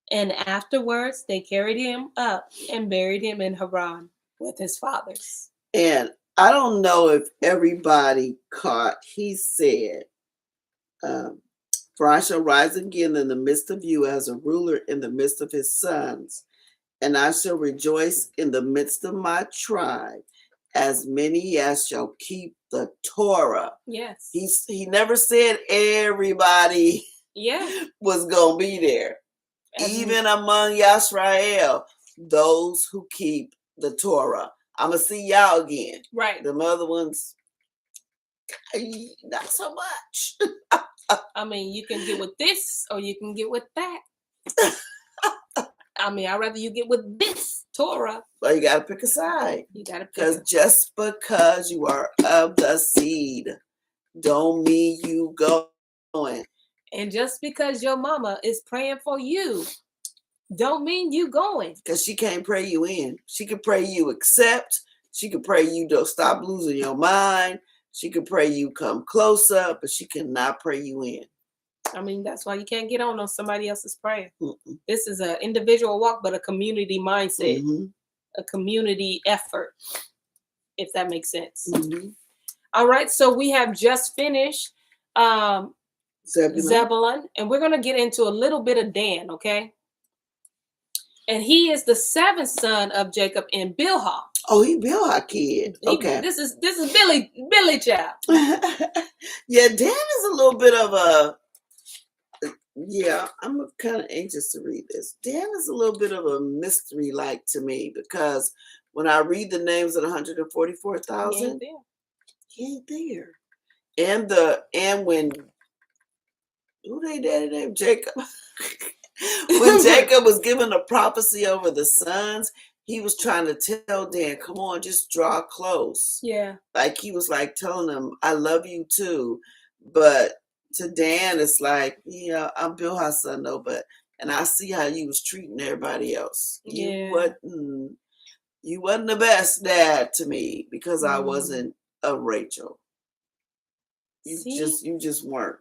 And afterwards they carried him up and buried him in Haran with his fathers. And I don't know if everybody caught, he said, for I shall rise again in the midst of you as a ruler in the midst of his sons, and I shall rejoice in the midst of my tribe, as many as shall keep the Torah. Yes. He never said everybody was going to be there. Even among Yisrael, those who keep the Torah. I'm going to see y'all again. Right. The other ones, not so much. I mean, you can get with this or you can get with that. I mean, I'd rather you get with this Torah. Well, you got to pick a side. You got to pick. Because just because you are of the seed, don't mean you going. And just because your mama is praying for you, don't mean you going. Because she can't pray you in. She can pray you accept. She can pray you don't stop losing your mind. She can pray you come closer, but she cannot pray you in. I mean, that's why you can't get on somebody else's prayer. Mm-mm. This is an individual walk, but a community mindset, a community effort, if that makes sense. Mm-hmm. All right, so we have just finished Zebulun, and we're going to get into a little bit of Dan, okay? And he is the seventh son of Jacob and Bilhah. Oh, he Bilhah kid. Okay. This is Billy child. Yeah, Dan is a little bit of a. Yeah, I'm kind of anxious to read this. Dan is a little bit of a mystery, like to me, because when I read the names of the 144,000, he ain't there. And when who they daddy named Jacob? When Jacob was given a prophecy over the sons, he was trying to tell Dan, come on, just draw close. Yeah. Like he was like telling him, I love you too. But to Dan, it's like, yeah, I'm Bilhah's son though, and I see how you was treating everybody else. You wasn't the best dad to me because I wasn't a Rachel. You just weren't.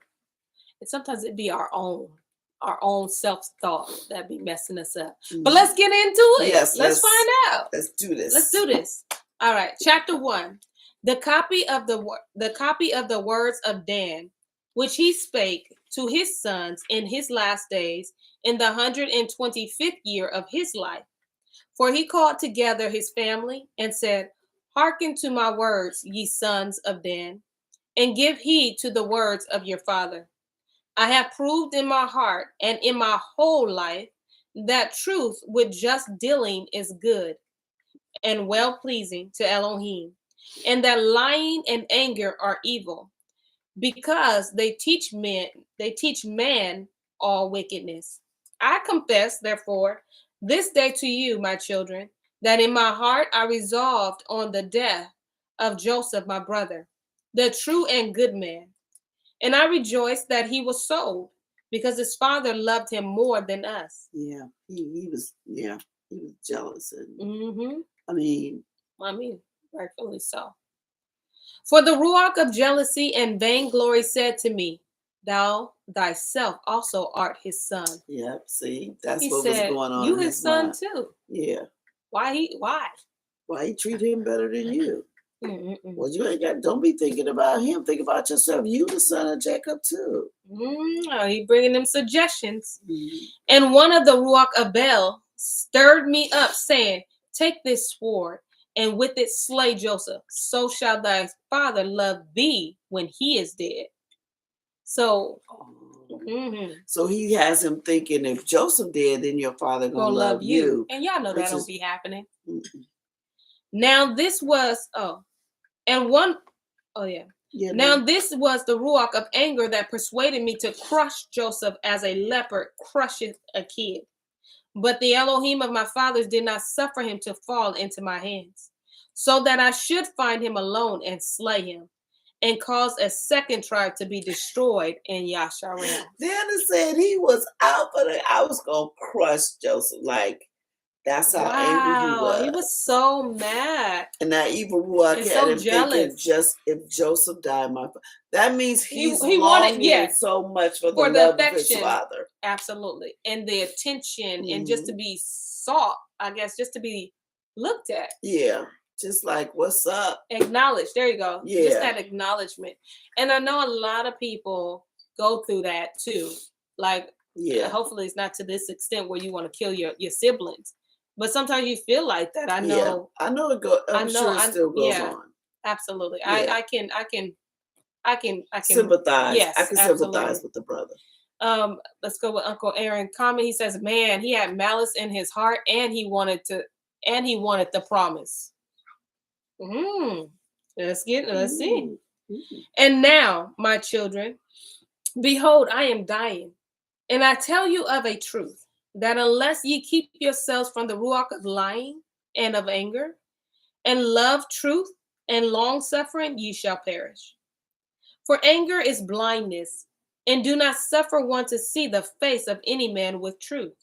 And sometimes it'd be our own self-thought that be messing us up. But let's get into it. Yes, let's find out. Let's do this. Let's do this. All right, chapter 1. The copy of the words of Dan, which he spake to his sons in his last days, in the 125th year of his life. For he called together his family and said, Hearken to my words, ye sons of Dan, and give heed to the words of your father. I have proved in my heart and in my whole life that truth with just dealing is good and well-pleasing to Elohim, and that lying and anger are evil, because they teach man all wickedness. I confess, therefore, this day to you, my children, that in my heart I resolved on the death of Joseph, my brother, the true and good man. And I rejoiced that he was sold, because his father loved him more than us. Yeah, he was jealous. And Mm-hmm. I mean, rightfully so. For the ruach of jealousy and vainglory said to me, thou thyself also art his son. Yep, see, that's He what said, was going on you in his his son mind. too. Yeah. Why he treat him better than you? Mm-mm. Well, you ain't got. Don't be thinking about him. Think about yourself. You the son of Jacob too. He bringing them suggestions. Mm-hmm. And one of the ruach of Bel stirred me up, saying, take this sword, and with it slay Joseph. So shall thy father love thee when he is dead. So, So he has him thinking, if Joseph dead, then your father gonna love you. And y'all know that don't be happening. Now this was Now this was the ruach of anger that persuaded me to crush Joseph as a leopard crusheth a kid. But the Elohim of my fathers did not suffer him to fall into my hands, so that I should find him alone and slay him, and cause a second tribe to be destroyed in Yasharim. Then it said he was out for the. I was gonna crush Joseph. Like, that's how angry he was. He was so mad. And that evil ruach had so him thinking, just if Joseph died, that means he wanted so much for the love of his father. Absolutely. And the attention and just to be sought, I guess, just to be looked at. Yeah. Just like, what's up? Acknowledged. There you go. Yeah. Just that acknowledgement. And I know a lot of people go through that too. Like, hopefully it's not to this extent where you want to kill your siblings. But sometimes you feel like that. I know. Yeah. I know it goes. I'm sure it still goes on. Absolutely. Yeah. I can sympathize. Yes, I can sympathize with the brother. Let's go with Uncle Aaron comment. He says, man, he had malice in his heart, and he wanted the promise. Let's see. And now, my children, behold, I am dying, and I tell you of a truth, that unless ye keep yourselves from the ruach of lying and of anger, and love truth and long suffering, ye shall perish. For anger is blindness, and do not suffer one to see the face of any man with truth.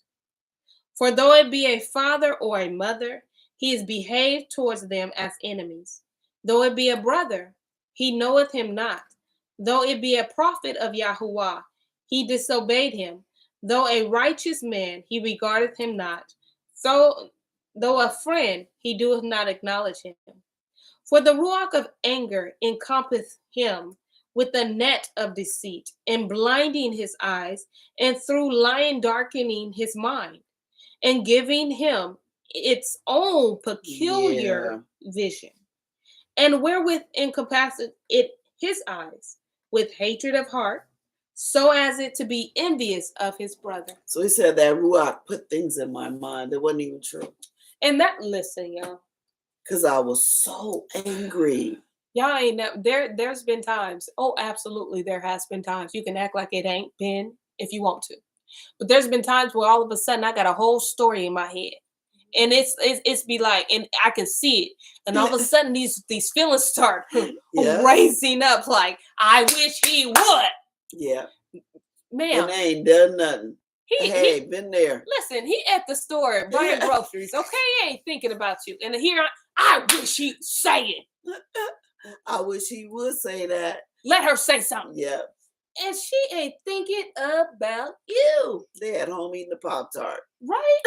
For though it be a father or a mother, he is behaved towards them as enemies. Though it be a brother, he knoweth him not. Though it be a prophet of Yahuwah, he disobeyed him. Though a righteous man, he regardeth him not. Though a friend, he doeth not acknowledge him. For the ruach of anger encompasseth him with the net of deceit, and blinding his eyes, and through lying darkening his mind, and giving him its own peculiar vision, and wherewith encompasseth it his eyes with hatred of heart, so as it to be envious of his brother. So he said that ruach put things in my mind that wasn't even true. And that, listen, y'all, because I was so angry. Y'all ain't there's been times. Oh, absolutely, there has been times. You can act like it ain't been if you want to, but there's been times where all of a sudden I got a whole story in my head, and it's be like, and I can see it, and all of a sudden these feelings start raising up. Like, I wish he would. Yeah, man, and they ain't done nothing. He been there. Listen, he at the store buying groceries. Okay, he ain't thinking about you. And here I wish he'd say it. I wish he would say that. Let her say something. Yeah. And she ain't thinking about you. They at home eating the Pop-Tart. Right?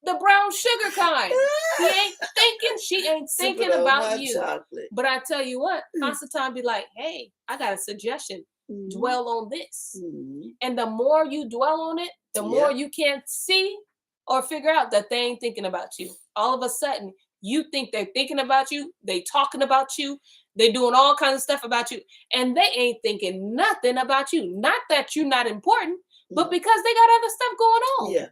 The brown sugar kind. He ain't thinking, she ain't thinking about you. Chocolate. But I tell you what, Constantine be like, hey, I got a suggestion. Dwell on this. And the more you dwell on it, the more you can't see or figure out that they ain't thinking about you. All of a sudden, you think they're thinking about you, they talking about you, they doing all kinds of stuff about you, and they ain't thinking nothing about you. Not that you're not important, but because they got other stuff going on. Yeah.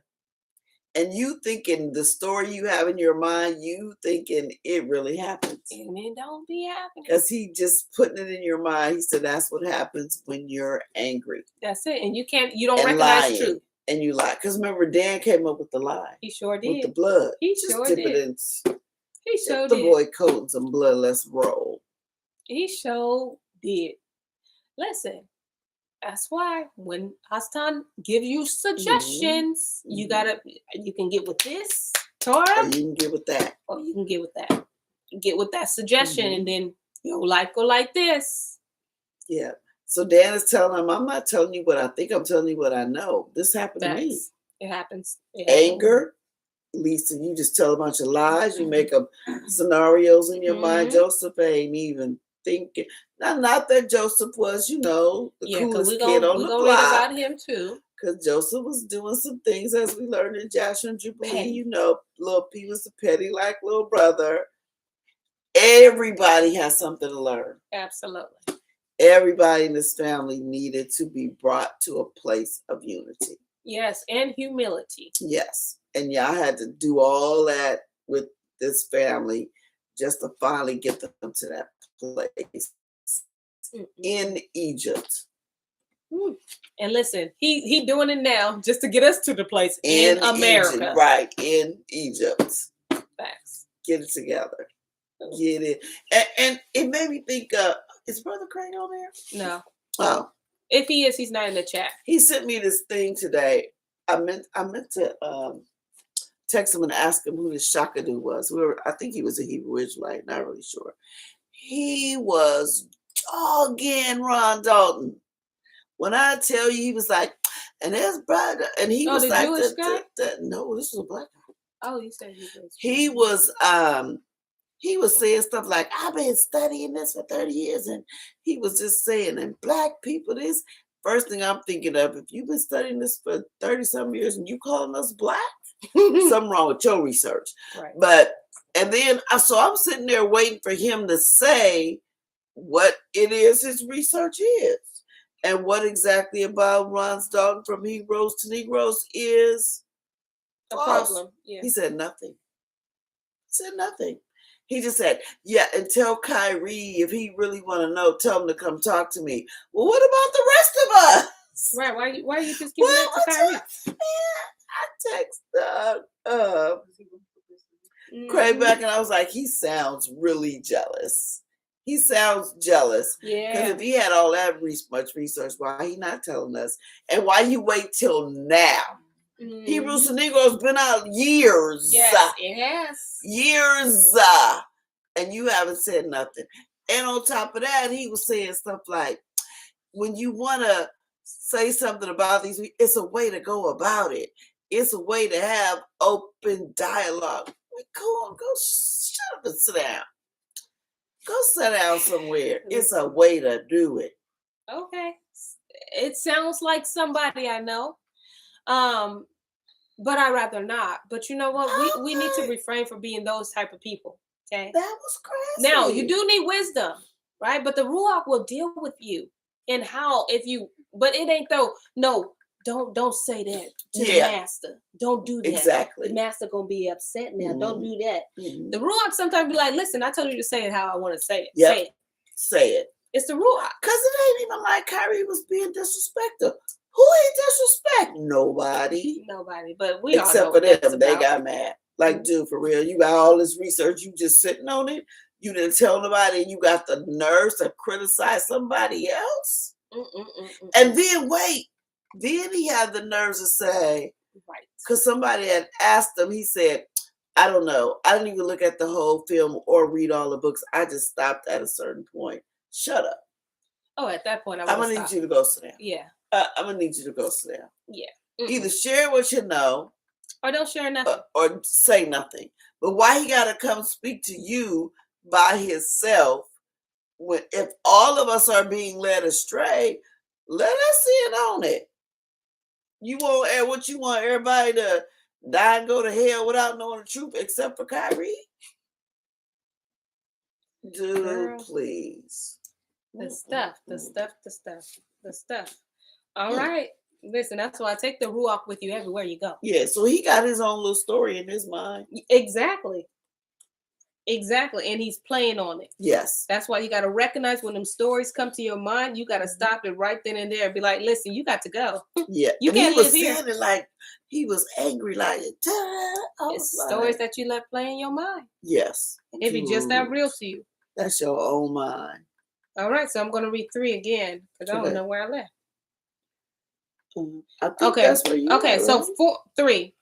And you thinking the story you have in your mind, you thinking it really happens. And it don't be happening. Because he just putting it in your mind. He said that's what happens when you're angry. That's it. And you don't and recognize lying, truth. And you lie. Because remember, Dan came up with the lie. He sure did. With the blood. He just sure dip did. It in, he sure the did. boy coat and some blood. Let's roll. He sure did. Listen. That's why when Hastan give you suggestions, you can get with this, Tora. Or you can get with that. Or you can get with that. Get with that suggestion and then go like this. Yeah. So Dan is telling him, I'm not telling you what I think, I'm telling you what I know. This happened to me. It happens. Anger leads to you just tell a bunch of lies. You make up scenarios in your mind. Joseph ain't even thinking. Not that Joseph was, the coolest kid on the block. We're going to read about him too. Because Joseph was doing some things, as we learned in Joshua and Jubilee. Petty. Little P was a petty like little brother. Everybody has something to learn. Absolutely. Everybody in this family needed to be brought to a place of unity. Yes, and humility. Yes. And y'all had to do all that with this family just to finally get them to that place in Egypt. And listen, he doing it now just to get us to the place in America. Egypt, right, in Egypt. Facts. Get it together. Get it. And it made me think, is Brother Craig on there? No. Oh. If he is, he's not in the chat. He sent me this thing today. I meant to text him and ask him who this Shakadu was. I think he was a Hebrew Israelite, not really sure. He was dogging Ron Dalton. When I tell you, he was like, and there's brother, and he was the like, Jewish guy? No, this was a black guy. Oh, you said he was. He was saying stuff like, I've been studying this for 30 years, and he was just saying, and black people, this first thing I'm thinking of, if you've been studying this for 30-some years and you calling us black, something wrong with your research. Right. And then, so I'm sitting there waiting for him to say what it is his research is. And what exactly about Ron Dalton from Heroes to Negroes is a false. problem. Yeah. He said nothing. He just said, yeah, and tell Kyrie if he really want to know, tell him to come talk to me. Well, what about the rest of us? Right. Why are you just giving that to Kyrie? I text Craig back and I was like, he sounds really jealous. He sounds jealous. Yeah. Because if he had all that much research, why he not telling us? And why you wait till now? Hebrews and Negroes been out years. Yes, it has. Years. And you haven't said nothing. And on top of that, he was saying stuff like, when you want to say something about these, it's a way to go about it. It's a way to have open dialogue. Go on, go shut up and sit down. Go sit down somewhere. It's a way to do it. Okay. It sounds like somebody I know. But I'd rather not. But you know what? We need to refrain from being those type of people. Okay. That was crazy. Now, you do need wisdom, right? But the Ruach will deal with you. And how but it ain't though. No, don't say that to the master. Don't do that. Exactly. The master gonna be upset now. Don't do that. The Ruach sometimes be like, listen, I told you to say it how I want to say it. Yep. Say it. It's the Ruach. Because it ain't even like Kyrie was being disrespectful. Who ain't disrespect? Nobody. But we except all know for them. They got mad. Like, dude, for real, you got all this research, you just sitting on it. You didn't tell nobody, and you got the nerves to criticize somebody else. And then then he had the nerves to say, right? Because somebody had asked him, he said, I don't know. I didn't even look at the whole film or read all the books. I just stopped at a certain point. Shut up. Oh, at that point, I'm gonna need you to go sit down. Yeah. I'm gonna need you to go sit down. Yeah. Either share what you know, or don't share nothing, or say nothing. But why he gotta come speak to you by himself? If all of us are being led astray, let us in on it. You want what you want everybody to die and go to hell without knowing the truth, except for Kyrie? Dude, girl, please. The stuff. All right. Listen, that's why I take the ruach with you everywhere you go. Yeah, so he got his own little story in his mind. Exactly. Exactly. And he's playing on it. Yes. That's why you got to recognize when them stories come to your mind, you got to stop it right then and there and be like, listen, you got to go. Yeah. You and can't he was live here. saying it like he was angry, like, It's stories that you let play in your mind. Yes. It be just that real to you. That's your own mind. All right, so I'm going to read 3 again because I don't know where I left. I think that's where you Okay, are, so right? 3.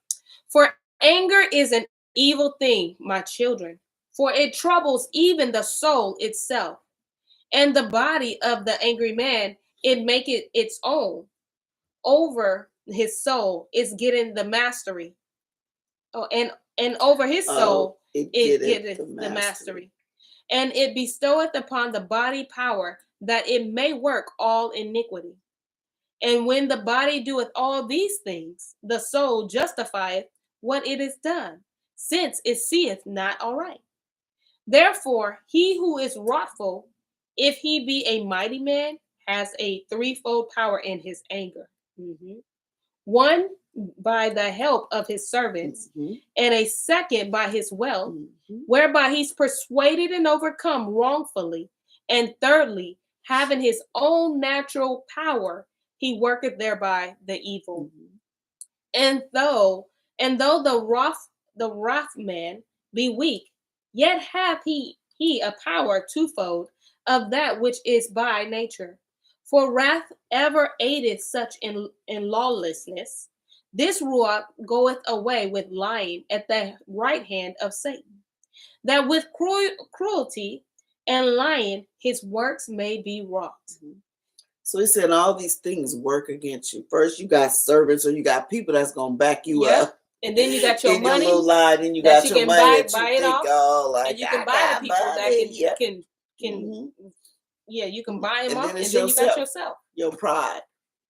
For anger is an evil thing, my children, for it troubles even the soul itself. And the body of the angry man, it make it its own. Over his soul, it's getting the mastery. Oh, and over his soul, it getteth the mastery. And it bestoweth upon the body power that it may work all iniquity. And when the body doeth all these things, the soul justifieth what it is done, since it seeth not aright. Therefore, he who is wrathful, if he be a mighty man, has a threefold power in his anger. One, by the help of his servants, and a second by his wealth, whereby he's persuaded and overcome wrongfully. And thirdly, having his own natural power, he worketh thereby the evil. And though the wrath man be weak, yet hath he a power twofold of that which is by nature. For wrath ever aideth such in lawlessness. This ruach goeth away with lying at the right hand of Satan, that with cruelty and lying his works may be wrought. So he said all these things work against you. First, you got servants, or you got people that's gonna back you up. And then you got your money. Your little lie, then you got your money that you think, oh, like, and you can buy the people that can you can buy them off, and then you got yourself. Your pride.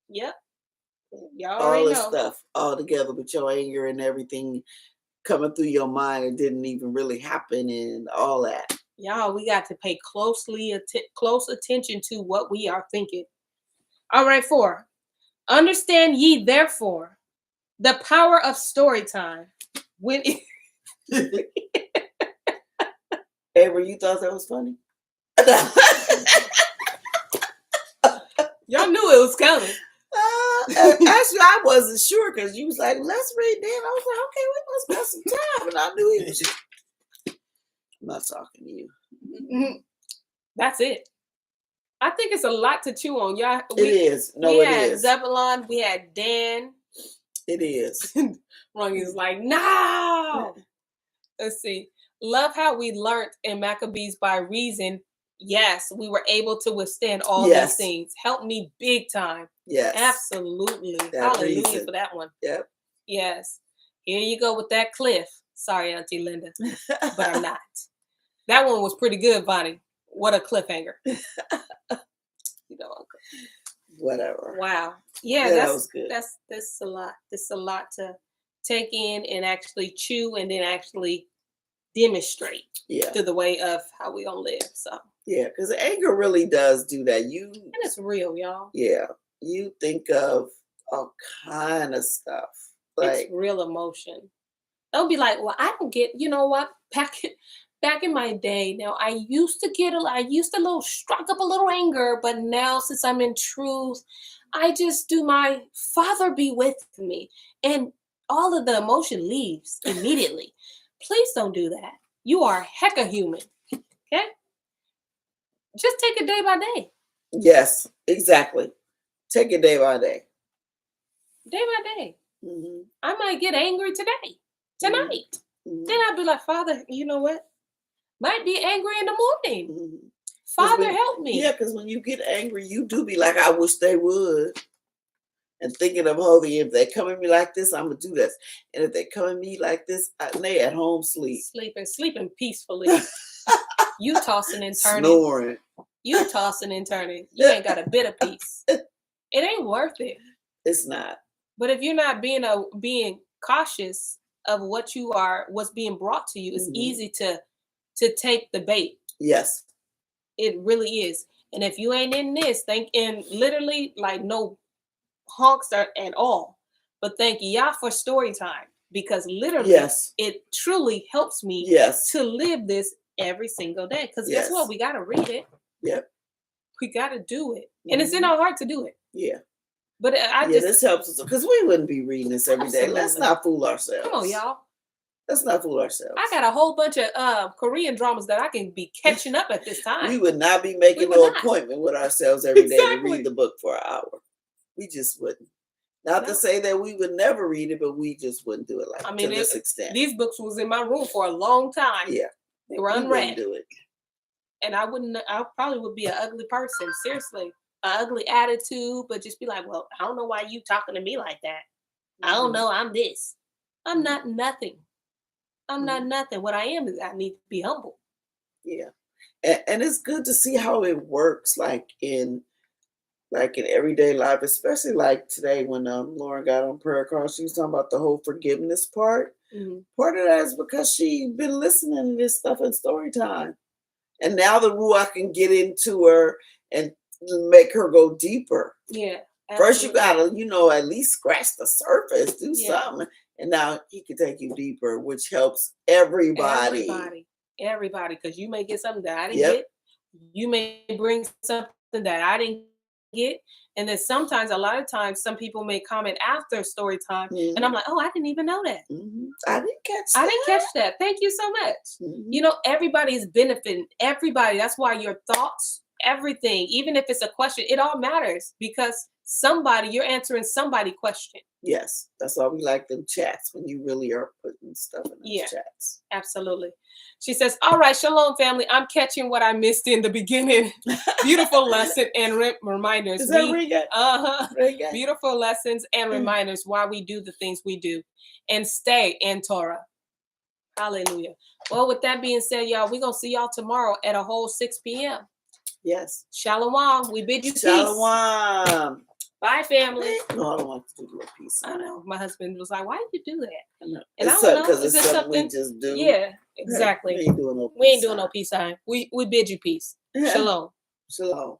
Yep. Y'all all already this know. Stuff all together with your anger and everything coming through your mind, it didn't even really happen and all that. Y'all, we got to pay close attention to what we are thinking. All right, 4. Understand ye therefore the power of story time. When Ever you thought that was funny? Y'all knew it was coming. Actually, I wasn't sure because you was like, let's read that. I was like, okay, we must got some time. And I knew he was just, I'm not talking to you. That's it. I think it's a lot to chew on. Y'all, it is. No, we it had is. Zebulun, we had Dan. It is. Ronnie's like, no. Let's see. Love how we learned in Maccabees by reason. Yes, we were able to withstand all these things. Help me big time. Yes. Absolutely. Hallelujah reason. For that one. Yep. Yes. Here you go with that cliff. Sorry, Auntie Linda, but I'm not. That one was pretty good, Bonnie. What a cliffhanger. You know. Whatever. Wow. Yeah, that was good. That's a lot. That's a lot to take in and actually chew and then actually demonstrate. Yeah. To the way of how we gonna live. So. Yeah, because anger really does do that. And it's real, y'all. Yeah. You think of all kind of stuff. Like, it's real emotion. Don't be like, well, I don't get, you know what? Back in my day, now I used to strike up a little anger, but now since I'm in truth, I just do my Father be with me. And all of the emotion leaves immediately. Please don't do that. You are hecka human. Okay? Just take it day by day. Yes, exactly. Take it day by day. Day by day. I might get angry tonight. Then I'll be like, Father, you know what? Might be angry in the morning. Father, help me. Yeah, because when you get angry, you do be like, I wish they would. And thinking of, holy, if they come at me like this, I'm going to do this. And if they come at me like this, they at home sleeping peacefully. You tossing and turning. Snoring. You tossing and turning. You ain't got a bit of peace. It ain't worth it. It's not. But if you're not being cautious of what's being brought to you, it's easy to take the bait. Yes. It really is. And if you ain't in this, and literally like no honks at all. But thank y'all for story time, because literally Yes. it truly helps me Yes. to live this every single day. Because Yes. guess what? We got to read it. Yep. We got to do it. And it's in our heart to do it. Yeah. But this helps us, because we wouldn't be reading this every day. Let's Absolutely. not fool ourselves. Come on, y'all. Let's not fool ourselves. I got a whole bunch of Korean dramas that I can be catching up at this time. We would not be making would no not. appointment with ourselves every day to Exactly. read the book for an hour. We just wouldn't. Not No. to say that we would never read it, but we just wouldn't do it like to this extent. These books was in my room for a long time. Yeah. They were We unread. wouldn't do it. And I probably would be an ugly person, seriously. An ugly attitude, but just be like, well, I don't know why you talking to me like that. I don't know, I'm this. I'm not nothing. I'm not nothing. What I am is I need to be humble. Yeah. And it's good to see how it works, like in everyday life, especially like today when Lauren got on prayer call. She was talking about the whole forgiveness part. Mm-hmm. Part of that is because she's been listening to this stuff in story time. And now the Ruach can get into her and make her go deeper. Yeah. Absolutely. First you gotta, at least scratch the surface, do something. And now he can take you deeper, which helps everybody. Everybody. Because you may get something that I didn't get. You may bring something that I didn't get. And then a lot of times, some people may comment after story time. And I'm like, oh, I didn't even know that. I didn't catch that. Thank you so much. Everybody is benefiting. Everybody. That's why your thoughts, everything, even if it's a question, it all matters, because you're answering somebody's question. Yes. That's why we like them chats, when you really are putting stuff in those chats. Absolutely. She says, all right, shalom, family. I'm catching what I missed in the beginning. Beautiful lesson and reminders. Is that Regan? Beautiful lessons and reminders why we do the things we do and stay in Torah. Hallelujah. Well, with that being said, y'all, we're going to see y'all tomorrow at a whole 6 p.m. Yes. Shalom. We bid you peace. Shalom. Bye, family. No, I don't want to do a piece. I know. My husband was like, why did you do that? I know. And it's I don't know. Because it's something we just do. Yeah, exactly. We ain't doing no peace. We ain't doing no peace sign. We bid you peace. Shalom. Shalom.